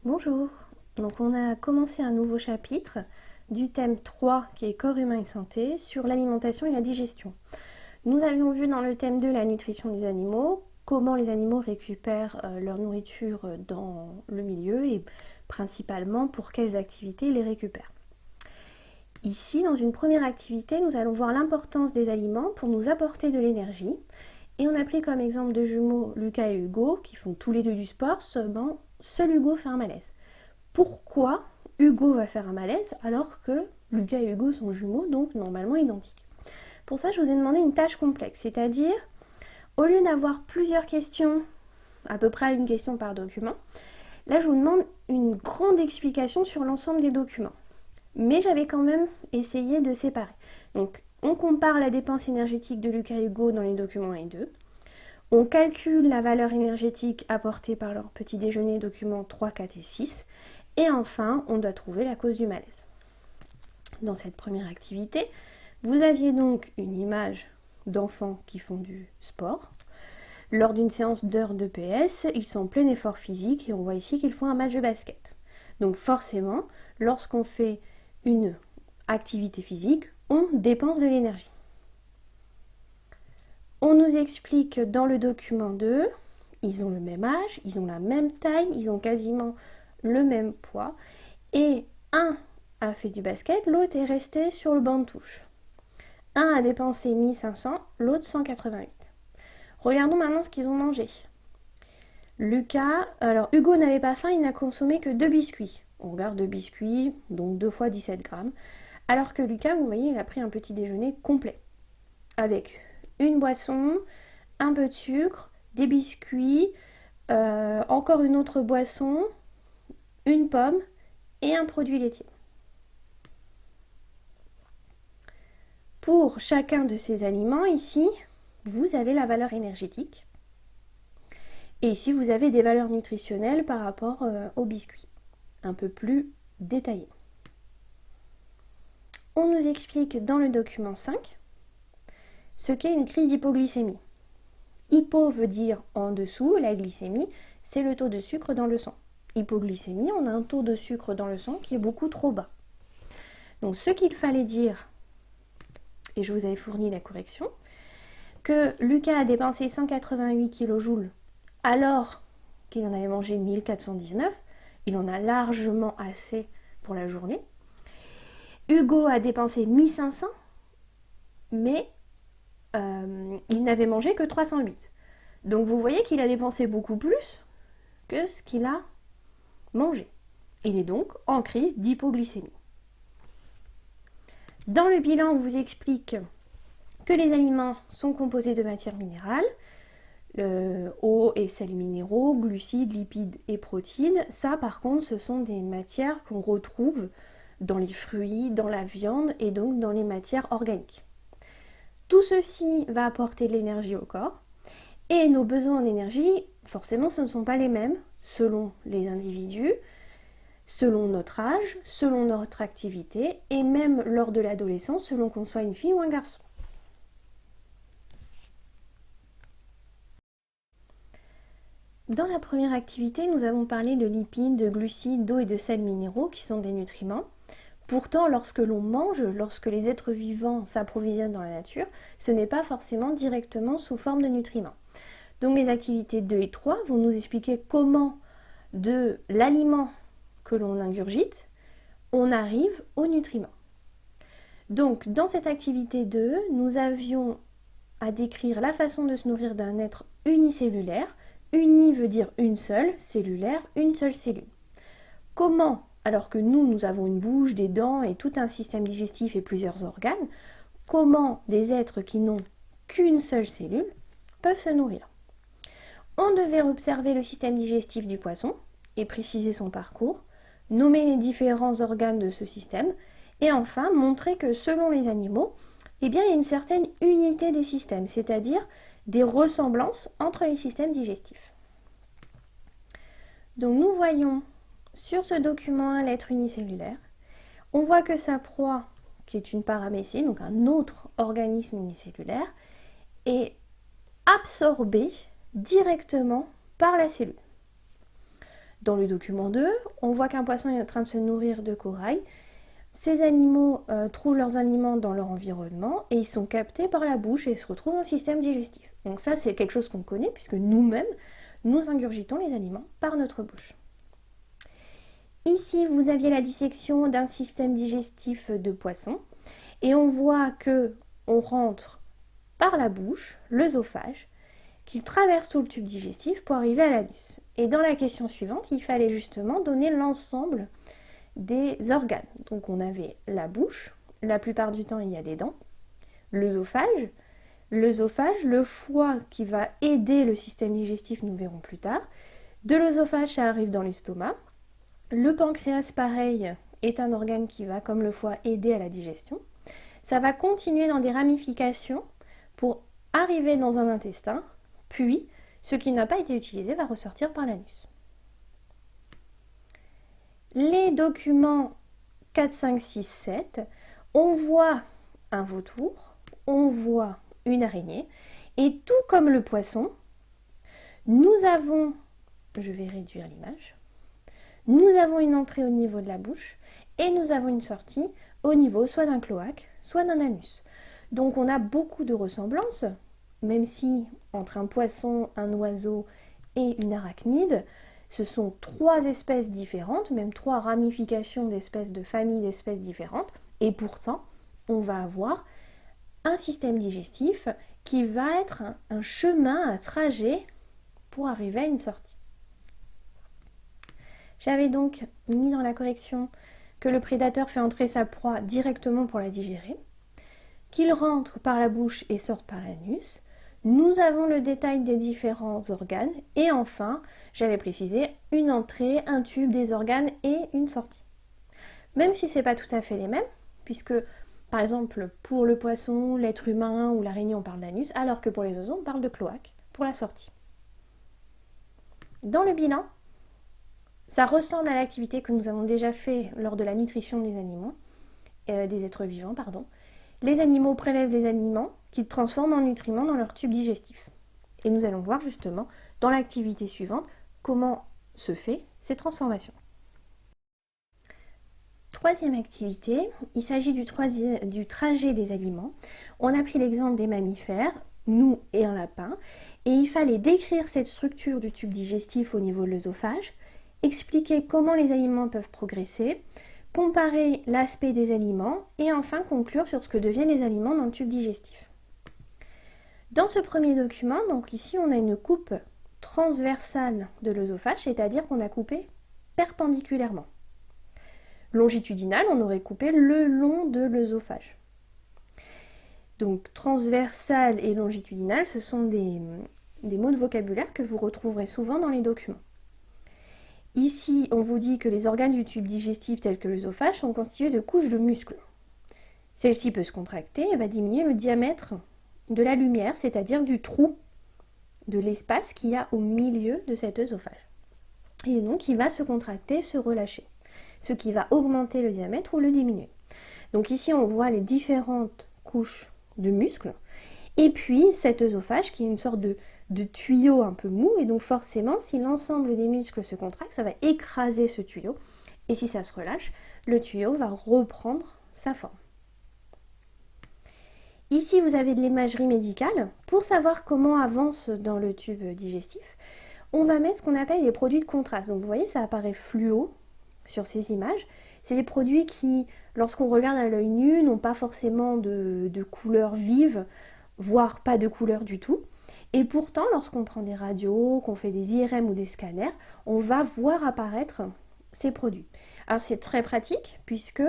Bonjour, donc on a commencé un nouveau chapitre du thème 3 qui est corps humain et santé sur l'alimentation et la digestion. Nous avions vu dans le thème 2 la nutrition des animaux, comment les animaux récupèrent leur nourriture dans le milieu et principalement pour quelles activités ils les récupèrent. Ici, dans une première activité, nous allons voir l'importance des aliments pour nous apporter de l'énergie. Et on a pris comme exemple de jumeaux Lucas et Hugo, qui font tous les deux du sport, seulement seul Hugo fait un malaise. Pourquoi Hugo va faire un malaise alors que Lucas et Hugo sont jumeaux, donc normalement identiques? Pour ça, je vous ai demandé une tâche complexe, c'est-à-dire, au lieu d'avoir plusieurs questions, à peu près une question par document, là je vous demande une grande explication sur l'ensemble des documents. Mais j'avais quand même essayé de séparer. Donc, on compare la dépense énergétique de Lucas et Hugo dans les documents 1 et 2. On calcule la valeur énergétique apportée par leur petit déjeuner, documents 3, 4 et 6. Et enfin, on doit trouver la cause du malaise. Dans cette première activité, vous aviez donc une image d'enfants qui font du sport. Lors d'une séance d'heures de PS, ils sont en plein effort physique et on voit ici qu'ils font un match de basket. Donc forcément, lorsqu'on fait une activité physique, on dépense de l'énergie. On nous explique dans le document 2, ils ont le même âge, ils ont la même taille, ils ont quasiment le même poids. Et un a fait du basket, l'autre est resté sur le banc de touche. Un a dépensé 1500, l'autre 188. Regardons maintenant ce qu'ils ont mangé. Alors Hugo n'avait pas faim, il n'a consommé que 2 biscuits. On regarde 2 biscuits, donc 2 fois 17 grammes. Alors que Lucas, vous voyez, il a pris un petit déjeuner complet. Avec une boisson, un peu de sucre, des biscuits, encore une autre boisson, une pomme et un produit laitier. Pour chacun de ces aliments, ici, vous avez la valeur énergétique. Et ici, vous avez des valeurs nutritionnelles par rapport aux biscuits, un peu plus détaillées. On nous explique dans le document 5 ce qu'est une crise d'hypoglycémie. Hypo veut dire en dessous, la glycémie, c'est le taux de sucre dans le sang. Hypoglycémie, on a un taux de sucre dans le sang qui est beaucoup trop bas. Donc ce qu'il fallait dire, et je vous avais fourni la correction, que Lucas a dépensé 188 kJ alors qu'il en avait mangé 1419, il en a largement assez pour la journée. Hugo a dépensé 1500, mais il n'avait mangé que 308. Donc vous voyez qu'il a dépensé beaucoup plus que ce qu'il a mangé. Il est donc en crise d'hypoglycémie. Dans le bilan, on vous explique que les aliments sont composés de matières minérales, eau et sels minéraux, glucides, lipides et protéines. Ça, par contre, ce sont des matières qu'on retrouve dans les fruits, dans la viande et donc dans les matières organiques. Tout ceci va apporter de l'énergie au corps et nos besoins en énergie, forcément, ce ne sont pas les mêmes selon les individus, selon notre âge, selon notre activité et même lors de l'adolescence, selon qu'on soit une fille ou un garçon. Dans la première activité, nous avons parlé de lipides, de glucides, d'eau et de sels minéraux qui sont des nutriments. Pourtant, lorsque l'on mange, lorsque les êtres vivants s'approvisionnent dans la nature, ce n'est pas forcément directement sous forme de nutriments. Donc les activités 2 et 3 vont nous expliquer comment de l'aliment que l'on ingurgite, on arrive aux nutriments. Donc dans cette activité 2, nous avions à décrire la façon de se nourrir d'un être unicellulaire. Uni veut dire une seule, cellulaire, une seule cellule. Comment, alors que nous avons une bouche, des dents et tout un système digestif et plusieurs organes, comment des êtres qui n'ont qu'une seule cellule peuvent se nourrir? On devait observer le système digestif du poisson et préciser son parcours, nommer les différents organes de ce système et enfin montrer que selon les animaux, il y a une certaine unité des systèmes, c'est-à-dire des ressemblances entre les systèmes digestifs. Donc nous voyons sur ce document 1 l'être unicellulaire. On voit que sa proie, qui est une paramécie, donc un autre organisme unicellulaire, est absorbée directement par la cellule. Dans le document 2, on voit qu'un poisson est en train de se nourrir de corail. Ces animaux trouvent leurs aliments dans leur environnement et ils sont captés par la bouche et se retrouvent dans le système digestif. Donc ça, c'est quelque chose qu'on connaît puisque nous-mêmes, nous ingurgitons les aliments par notre bouche. Ici, vous aviez la dissection d'un système digestif de poisson et on voit que on rentre par la bouche, l'œsophage, qu'il traverse tout le tube digestif pour arriver à l'anus. Et dans la question suivante, il fallait justement donner l'ensemble des organes. Donc on avait la bouche, la plupart du temps il y a des dents, l'œsophage, le foie qui va aider le système digestif, nous verrons plus tard. De l'œsophage, ça arrive dans l'estomac. Le pancréas, pareil, est un organe qui va, comme le foie, aider à la digestion. Ça va continuer dans des ramifications pour arriver dans un intestin, puis ce qui n'a pas été utilisé va ressortir par l'anus. Les documents 4, 5, 6, 7, on voit un vautour, on voit une araignée, et tout comme le poisson, nous avons, je vais réduire l'image, nous avons une entrée au niveau de la bouche et nous avons une sortie au niveau soit d'un cloaque, soit d'un anus. Donc on a beaucoup de ressemblances, même si entre un poisson, un oiseau et une arachnide, ce sont 3 espèces différentes, même 3 ramifications d'espèces, de familles d'espèces différentes, et pourtant on va avoir un système digestif qui va être un chemin, un trajet pour arriver à une sortie. J'avais donc mis dans la correction que le prédateur fait entrer sa proie directement pour la digérer, qu'il rentre par la bouche et sorte par l'anus. Nous avons le détail des différents organes et enfin, j'avais précisé une entrée, un tube, des organes et une sortie. Même si ce n'est pas tout à fait les mêmes, puisque par exemple pour le poisson, l'être humain ou l'araignée on parle d'anus, alors que pour les oiseaux on parle de cloaque pour la sortie. Dans le bilan, ça ressemble à l'activité que nous avons déjà fait lors de la nutrition des animaux, des êtres vivants, pardon. Les animaux prélèvent les aliments qu'ils transforment en nutriments dans leur tube digestif. Et nous allons voir justement dans l'activité suivante comment se fait ces transformations. Troisième activité, il s'agit du trajet des aliments. On a pris l'exemple des mammifères, nous et un lapin, et il fallait décrire cette structure du tube digestif au niveau de l'œsophage, expliquer comment les aliments peuvent progresser, comparer l'aspect des aliments et enfin conclure sur ce que deviennent les aliments dans le tube digestif. Dans ce premier document, donc ici on a une coupe transversale de l'œsophage, c'est-à-dire qu'on a coupé perpendiculairement. Longitudinale, on aurait coupé le long de l'œsophage. Donc transversale et longitudinale, ce sont des mots de vocabulaire que vous retrouverez souvent dans les documents. Ici, on vous dit que les organes du tube digestif tels que l'œsophage sont constitués de couches de muscles. Celle-ci peut se contracter et va diminuer le diamètre de la lumière, c'est-à-dire du trou de l'espace qu'il y a au milieu de cet œsophage. Et donc, il va se contracter, se relâcher, ce qui va augmenter le diamètre ou le diminuer. Donc ici, on voit les différentes couches de muscles, et puis cet œsophage qui est une sorte de tuyau un peu mou, et donc forcément, si l'ensemble des muscles se contractent, ça va écraser ce tuyau, et si ça se relâche, le tuyau va reprendre sa forme. Ici, vous avez de l'imagerie médicale. Pour savoir comment avance dans le tube digestif, on va mettre ce qu'on appelle les produits de contraste. Donc vous voyez, ça apparaît fluo sur ces images. C'est des produits qui, lorsqu'on regarde à l'œil nu, n'ont pas forcément de couleur vive, voire pas de couleur du tout. Et pourtant, lorsqu'on prend des radios, qu'on fait des IRM ou des scanners, on va voir apparaître ces produits. Alors c'est très pratique puisque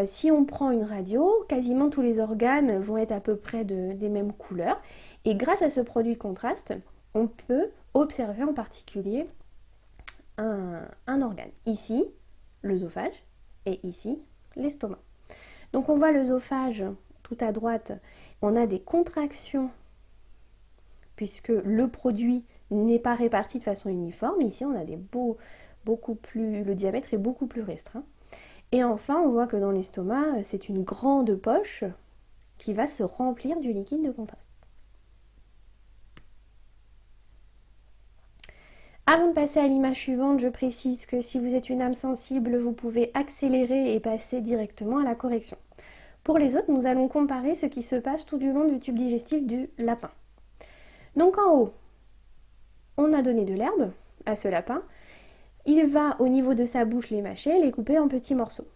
si on prend une radio, quasiment tous les organes vont être à peu près des mêmes couleurs. Et grâce à ce produit de contraste, on peut observer en particulier un organe. Ici, l'œsophage et ici, l'estomac. Donc on voit l'œsophage tout à droite, on a des contractions puisque le produit n'est pas réparti de façon uniforme. Ici, on a le diamètre est beaucoup plus restreint. Et enfin, on voit que dans l'estomac, c'est une grande poche qui va se remplir du liquide de contraste. Avant de passer à l'image suivante, je précise que si vous êtes une âme sensible, vous pouvez accélérer et passer directement à la correction. Pour les autres, nous allons comparer ce qui se passe tout du long du tube digestif du lapin. Donc en haut, on a donné de l'herbe à ce lapin. Il va au niveau de sa bouche les mâcher, les couper en petits morceaux.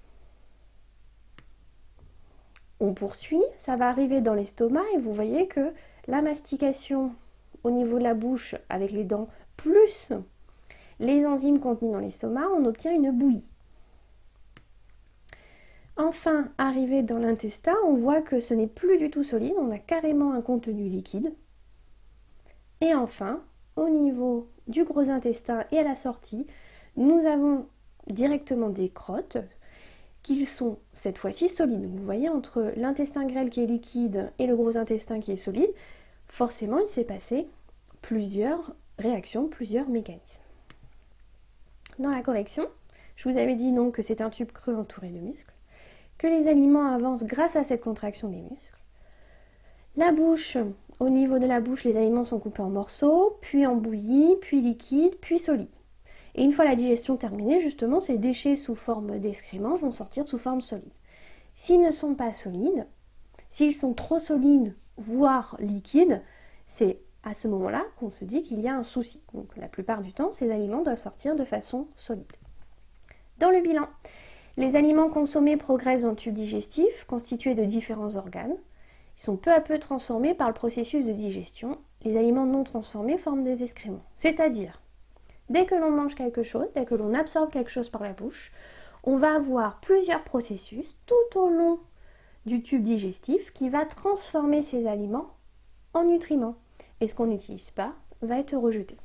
On poursuit, ça va arriver dans l'estomac et vous voyez que la mastication au niveau de la bouche avec les dents plus les enzymes contenues dans l'estomac, on obtient une bouillie. Enfin, arrivé dans l'intestin, on voit que ce n'est plus du tout solide, on a carrément un contenu liquide. Et enfin, au niveau du gros intestin et à la sortie, nous avons directement des crottes qui sont cette fois-ci solides. Vous voyez, entre l'intestin grêle qui est liquide et le gros intestin qui est solide, forcément il s'est passé plusieurs réactions, plusieurs mécanismes. Dans la correction, je vous avais dit donc que c'est un tube creux entouré de muscles, que les aliments avancent grâce à cette contraction des muscles. La bouche, au niveau de la bouche, les aliments sont coupés en morceaux, puis en bouillie, puis liquides, puis solides. Et une fois la digestion terminée, justement, ces déchets sous forme d'excréments vont sortir sous forme solide. S'ils ne sont pas solides, s'ils sont trop solides, voire liquides, c'est à ce moment-là qu'on se dit qu'il y a un souci. Donc la plupart du temps, ces aliments doivent sortir de façon solide. Dans le bilan, les aliments consommés progressent dans le tube digestif, constitué de différents organes. Ils sont peu à peu transformés par le processus de digestion. Les aliments non transformés forment des excréments. C'est-à-dire, dès que l'on mange quelque chose, dès que l'on absorbe quelque chose par la bouche, on va avoir plusieurs processus tout au long du tube digestif qui va transformer ces aliments en nutriments. Et ce qu'on n'utilise pas va être rejeté.